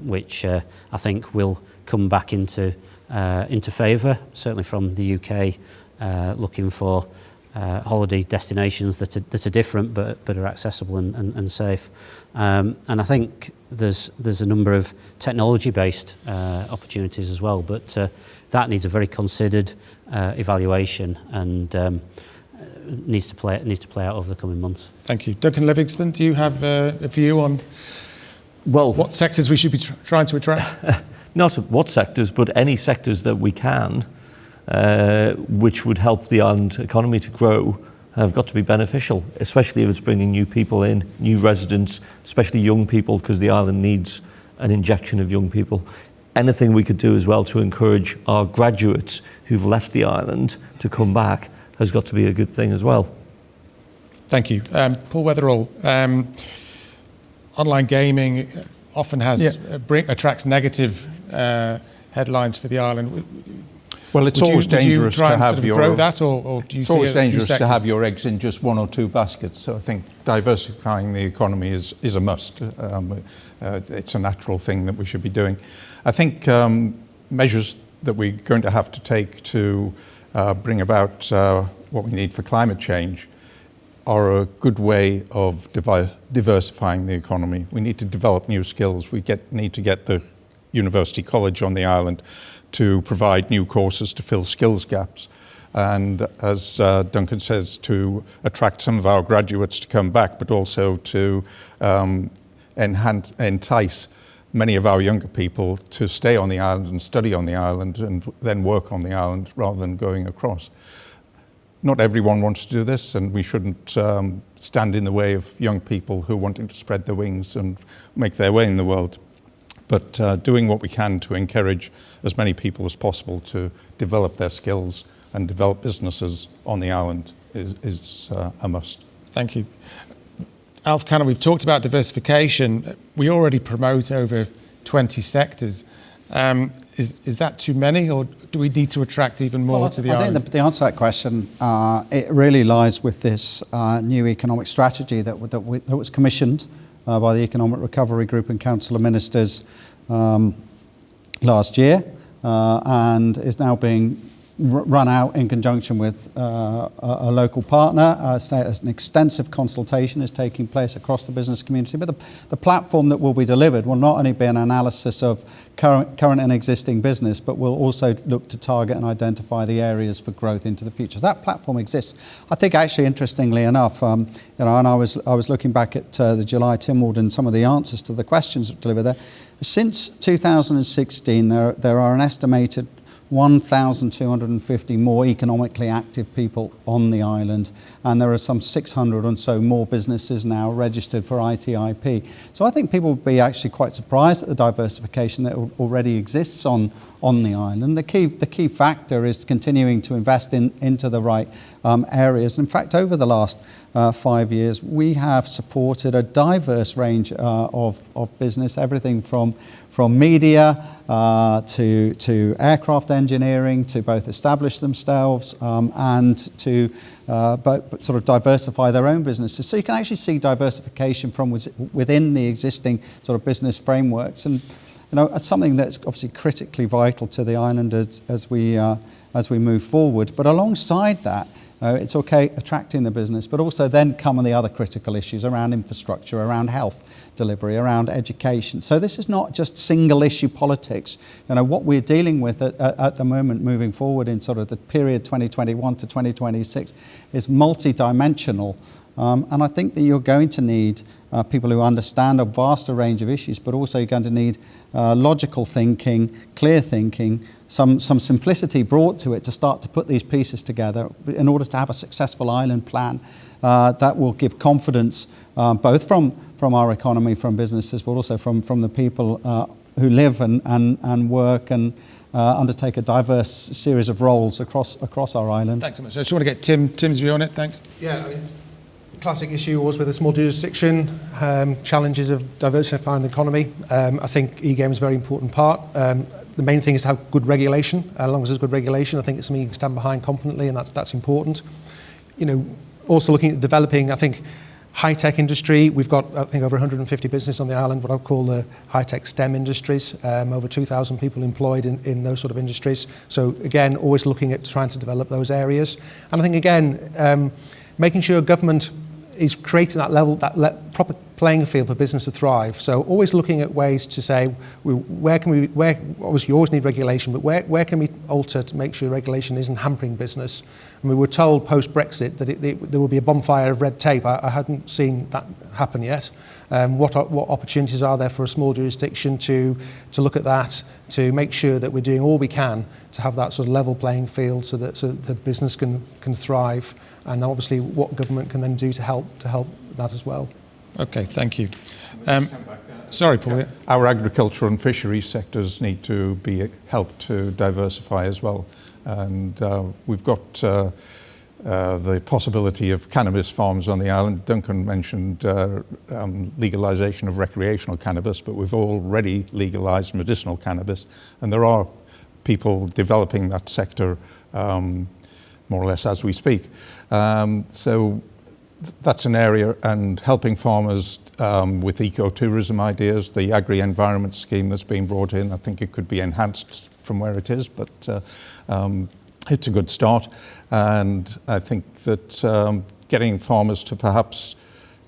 which I think will come back into favour, certainly from the UK, looking for holiday destinations that are different but are accessible and safe. And I think there's a number of technology-based opportunities as well, but that needs a very considered evaluation and needs to play out over the coming months. Thank you. Duncan Livingston, do you have a view on what sectors we should be trying to attract? Not what sectors, but any sectors that we can, which would help the island economy to grow, have got to be beneficial, especially if it's bringing new people in, new residents, especially young people, because the island needs an injection of young people. Anything we could do as well to encourage our graduates who've left the island to come back has got to be a good thing as well. Thank you. Paul Weatherall, online gaming often attracts negative headlines for the island. Well, it's always dangerous to have your eggs in just one or two baskets. So I think diversifying the economy is a must. It's a natural thing that we should be doing. I think measures that we're going to have to take to bring about what we need for climate change are a good way of diversifying the economy. We need to develop new skills. We need to get the university college on the island to provide new courses to fill skills gaps. And as Duncan says, to attract some of our graduates to come back, but also to entice many of our younger people to stay on the island and study on the island and then work on the island rather than going across. Not everyone wants to do this, and we shouldn't stand in the way of young people who are wanting to spread their wings and make their way in the world. But doing what we can to encourage as many people as possible to develop their skills and develop businesses on the island is a must. Thank you. Alf Cannon, we've talked about diversification. We already promote over 20 sectors. Is that too many, or do we need to attract even more to the island? I think the answer to that question, it really lies with this new economic strategy that was commissioned by the Economic Recovery Group and Council of Ministers last year, and is now being run out in conjunction with a local partner. An extensive consultation is taking place across the business community, but the platform that will be delivered will not only be an analysis of current and existing business, but will also look to target and identify the areas for growth into the future. So that platform exists. I think actually, interestingly enough, and I was looking back at the July Tynwald and some of the answers to the questions delivered there. Since 2016, there are an estimated 1,250 more economically active people on the island, and there are some 600 and so more businesses now registered for ITIP. So I think people would be actually quite surprised at the diversification that already exists on the island. The key factor is continuing to invest into the right areas. In fact, over the last 5 years, we have supported a diverse range of business, everything from media to aircraft engineering, to both establish themselves and to sort of diversify their own businesses. So you can actually see diversification from within the existing sort of business frameworks, and it's something that's obviously critically vital to the island as we move forward. But alongside that, it's okay attracting the business, but also then come on the other critical issues around infrastructure, around health delivery, around education. So this is not just single issue politics. What we're dealing with at the moment moving forward in sort of the period 2021 to 2026 is multi-dimensional. And I think that you're going to need people who understand a vaster range of issues, but also you're going to need logical thinking, clear thinking, some simplicity brought to it to start to put these pieces together in order to have a successful island plan that will give confidence both from our economy, from businesses, but also from the people who live and work and undertake a diverse series of roles across our island. Thanks so much. I just want to get Tim's view on it. Thanks. Yeah, classic issue was with a small jurisdiction, challenges of diversifying the economy. I think e-game is a very important part. The main thing is to have good regulation. As long as there's good regulation, I think it's something you can stand behind confidently, and that's important. Also looking at developing, I think, high-tech industry. We've got, I think, over 150 businesses on the island, what I call the high-tech STEM industries, over 2,000 people employed in those sort of industries. So again, always looking at trying to develop those areas. And I think, again, making sure government is creating that level, proper playing field for business to thrive. So always looking at ways to say, obviously you always need regulation, but where can we alter to make sure regulation isn't hampering business? And we were told post-Brexit that there will be a bonfire of red tape. I hadn't seen that happen yet. What opportunities are there for a small jurisdiction to look at that, to make sure that we're doing all we can to have that sort of level playing field so that the business can thrive, and obviously what government can then do to help that as well. Okay, thank you. Sorry, Paul. Yeah. Our agriculture and fisheries sectors need to be helped to diversify as well. And we've got the possibility of cannabis farms on the island. Duncan mentioned legalisation of recreational cannabis, but we've already legalised medicinal cannabis, and there are people developing that sector more or less as we speak. So that's an area, and helping farmers with ecotourism ideas, the agri-environment scheme that's been brought in, I think it could be enhanced from where it is, but it's a good start. And I think that getting farmers to perhaps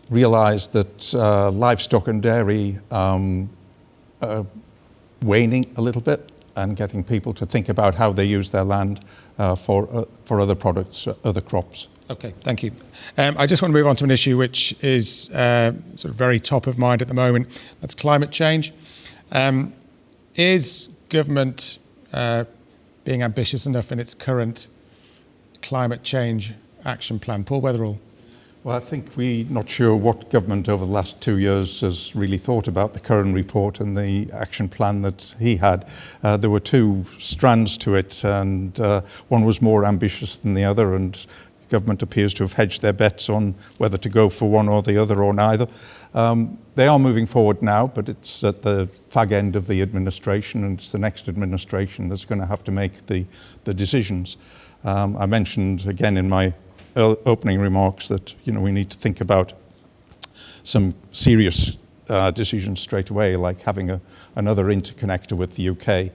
realise that livestock and dairy waning a little bit and getting people to think about how they use their land for other products, other crops. Okay, thank you. I just want to move on to an issue which is sort of very top of mind at the moment. That's climate change. Is government being ambitious enough in its current climate change action plan? Paul Weatherall. Well, I think we're not sure what government over the last 2 years has really thought about the current report and the action plan that he had. There were two strands to it, and one was more ambitious than the other, and government appears to have hedged their bets on whether to go for one or the other or neither. They are moving forward now, but it's at the fag end of the administration, and it's the next administration that's going to have to make the decisions. I mentioned again in my opening remarks that we need to think about some serious decisions straight away, like having another interconnector with the UK.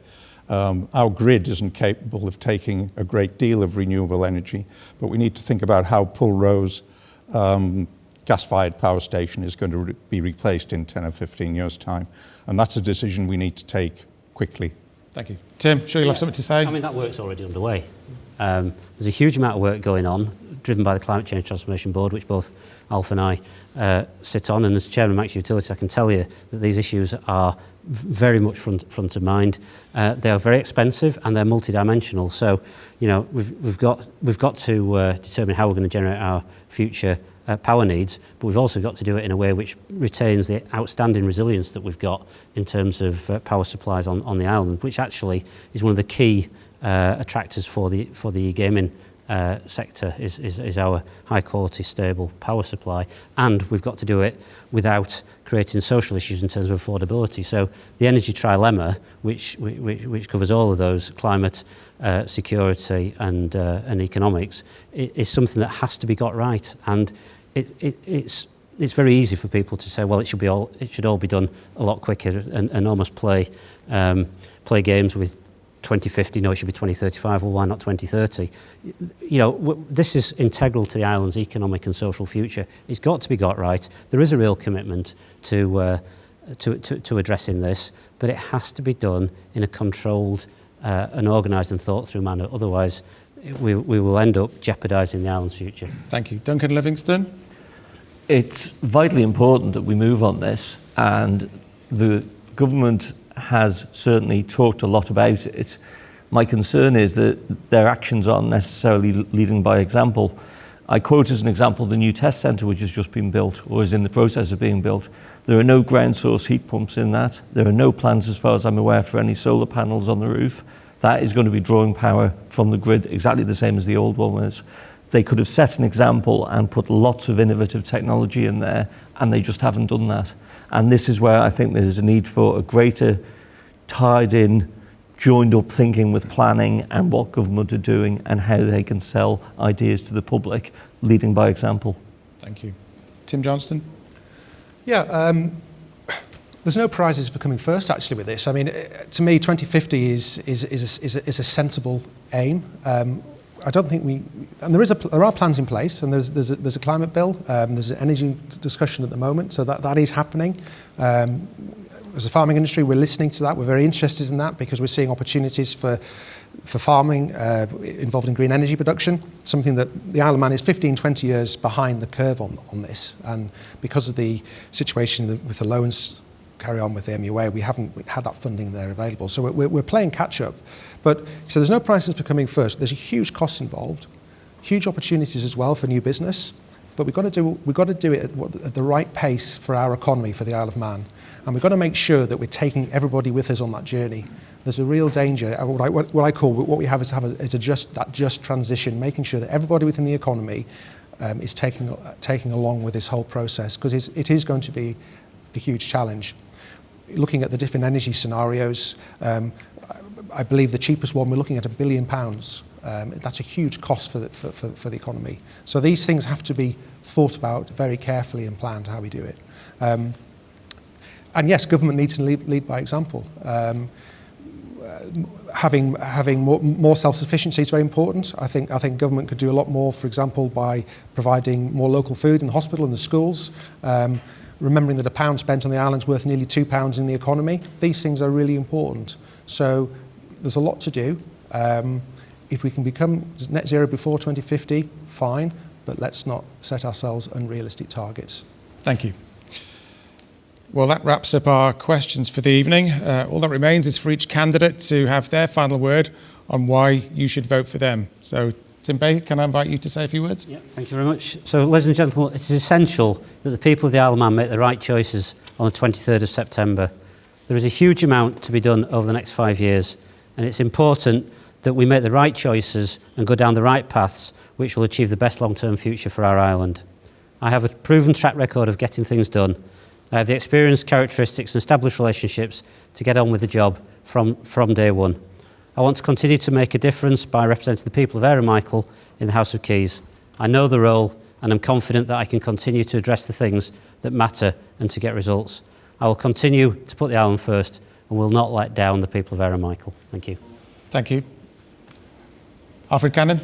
Our grid isn't capable of taking a great deal of renewable energy, but we need to think about how Pulrose gas-fired power station is going to be replaced in 10 or 15 years' time. And that's a decision we need to take quickly. Thank you. Tim, sure you'll have something to say? I mean, that work's already underway. There's a huge amount of work going on, driven by the Climate Change Transformation Board, which both Alf and I sit on. And as Chairman of Max Utilities, I can tell you that these issues are very much front of mind. They are very expensive and they're multidimensional. So, we've got to determine how we're going to generate our future power needs, but we've also got to do it in a way which retains the outstanding resilience that we've got in terms of power supplies on the island, which actually is one of the key attractors for the gaming sector is our high quality stable power supply, and we've got to do it without creating social issues in terms of affordability. So the energy trilemma, which covers all of those, climate, security and economics, is something that has to be got right. And it's very easy for people to say, well, it should all be done a lot quicker and almost play games with 2050, no, it should be 2035, well, why not 2030? This is integral to the island's economic and social future. It's got to be got right. There is a real commitment to addressing this, but it has to be done in a controlled and organised and thought through manner. Otherwise, we will end up jeopardising the island's future. Thank you. Duncan Livingston. It's vitally important that we move on this, and the government has certainly talked a lot about it. My concern is that their actions aren't necessarily leading by example. I quote as an example the new test centre which has just been built or is in the process of being built. There are no ground source heat pumps in that. There are no plans, as far as I'm aware, for any solar panels on the roof. That is going to be drawing power from the grid exactly the same as the old one was. They could have set an example and put lots of innovative technology in there, and they just haven't done that. And this is where I think there's a need for a greater tied in, joined up thinking with planning and what government are doing and how they can sell ideas to the public, leading by example. Thank you. Tim Johnston? Yeah, there's no prizes for coming first actually with this. I mean, to me, 2050 is a sensible aim. I don't think there are plans in place, and there's a climate bill. There's an energy discussion at the moment, so that is happening. As a farming industry, we're listening to that. We're very interested in that because we're seeing opportunities for farming involved in green energy production, something that the Isle of Man is 15, 20 years behind the curve on this. And because of the situation with the loans carry on with the MUA, we haven't had that funding there available. So we're playing catch up. So there's no prizes for coming first. There's a huge cost involved, huge opportunities as well for new business. But we've got to do it at the right pace for our economy, for the Isle of Man. And we've got to make sure that we're taking everybody with us on that journey. There's a real danger. What we have is a just transition, making sure that everybody within the economy is taking along with this whole process, because it is going to be a huge challenge. Looking at the different energy scenarios, I believe the cheapest one, we're looking at £1 billion. That's a huge cost for the economy. So these things have to be thought about very carefully and planned how we do it. And yes, government needs to lead by example. Having more self-sufficiency is very important. I think government could do a lot more, for example, by providing more local food in the hospital and the schools. remembering that £1 spent on the island is worth nearly £2 in the economy. These things are really important. So there's a lot to do. If we can become net zero before 2050, fine, but let's not set ourselves unrealistic targets. Thank you. Well, that wraps up our questions for the evening. All that remains is for each candidate to have their final word on why you should vote for them. So, Tim Baker, can I invite you to say a few words? Yeah, thank you very much. So, ladies and gentlemen, it is essential that the people of the Isle of Man make the right choices on the 23rd of September. There is a huge amount to be done over the next 5 years, and it's important that we make the right choices and go down the right paths which will achieve the best long-term future for our island. I have a proven track record of getting things done. I have the experience, characteristics and established relationships to get on with the job from day one. I want to continue to make a difference by representing the people of Ayre Michael in the House of Keys. I know the role and I'm confident that I can continue to address the things that matter and to get results. I will continue to put the island first and will not let down the people of Ayre Michael. Thank you. Thank you. ALFRED CANNAN.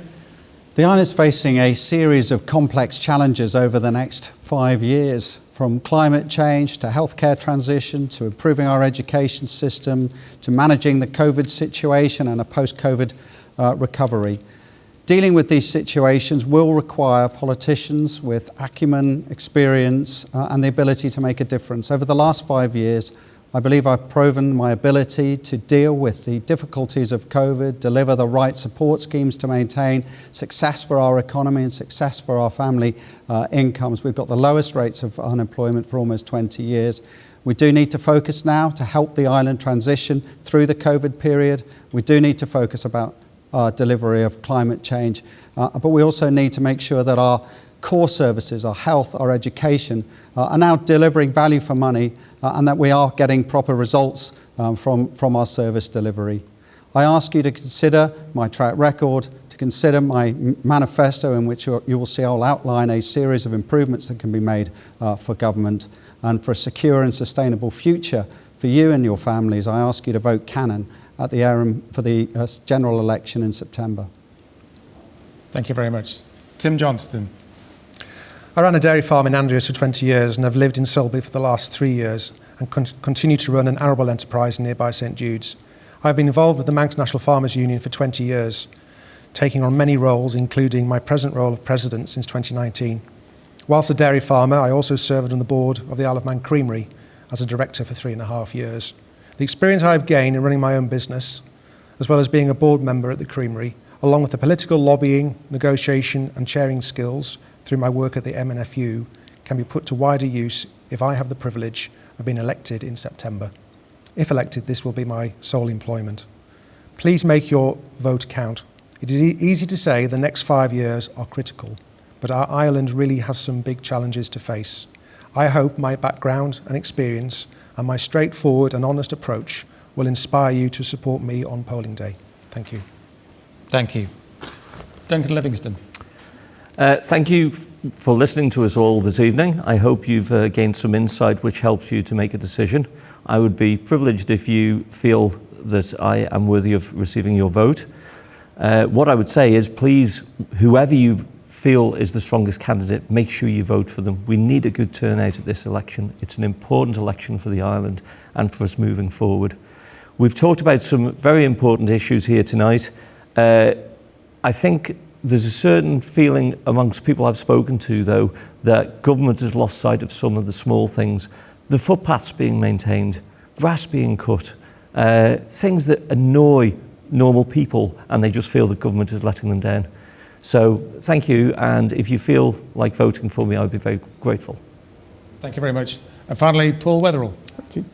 The island is facing a series of complex challenges over the next 5 years, from climate change to healthcare transition to improving our education system to managing the COVID situation and a post-COVID recovery. Dealing with these situations will require politicians with acumen, experience and the ability to make a difference. Over the last 5 years, I believe I've proven my ability to deal with the difficulties of COVID, deliver the right support schemes to maintain success for our economy and success for our family incomes. We've got the lowest rates of unemployment for almost 20 years. We do need to focus now to help the island transition through the COVID period. We do need to focus about our delivery of climate change, but we also need to make sure that our core services, our health, our education, are now delivering value for money and that we are getting proper results from our service delivery. I ask you to consider my track record, to consider my manifesto in which you will see I'll outline a series of improvements that can be made for government and for a secure and sustainable future for you and your families. I ask you to vote CANNAN at for the general election in September. Thank you very much. Tim Johnston. I ran a dairy farm in Andreas for 20 years and have lived in Sulby for the last 3 years and continue to run an arable enterprise nearby St Jude's. I've been involved with the Manx National Farmers Union for 20 years, taking on many roles, including my present role of president since 2019. Whilst a dairy farmer, I also served on the board of the Isle of Man Creamery as a director for 3.5 years. The experience I've gained in running my own business, as well as being a board member at the Creamery, along with the political lobbying, negotiation and chairing skills through my work at the MNFU, can be put to wider use if I have the privilege of being elected in September. If elected, this will be my sole employment. Please make your vote count. It is easy to say the next 5 years are critical, but our island really has some big challenges to face. I hope my background and experience and my straightforward and honest approach will inspire you to support me on polling day. Thank you. Thank you. Duncan Livingstone. Thank you for listening to us all this evening. I hope you've gained some insight which helps you to make a decision. I would be privileged if you feel that I am worthy of receiving your vote. What I would say is, please, whoever you feel is the strongest candidate, make sure you vote for them. We need a good turnout at this election. It's an important election for the island and for us moving forward. We've talked about some very important issues here tonight. I think there's a certain feeling amongst people I've spoken to, though, that government has lost sight of some of the small things. The footpaths being maintained, grass being cut, things that annoy normal people and they just feel that government is letting them down. So thank you, and if you feel like voting for me, I would be very grateful. Thank you very much. And finally, Paul Weatherall. Thank you.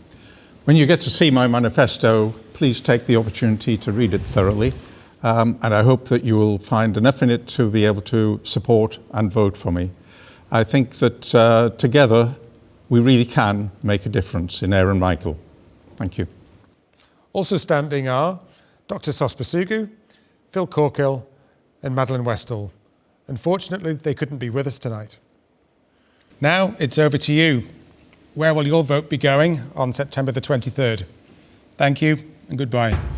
When you get to see my manifesto, please take the opportunity to read it thoroughly. And I hope that you will find enough in it to be able to support and vote for me. I think that together we really can make a difference in Ayre Michael. Thank you. Also standing are Dr. Sospasugu, Phil Corkill and Madeline Westall. Unfortunately, they couldn't be with us tonight. Now it's over to you. Where will your vote be going on September the 23rd? Thank you and goodbye.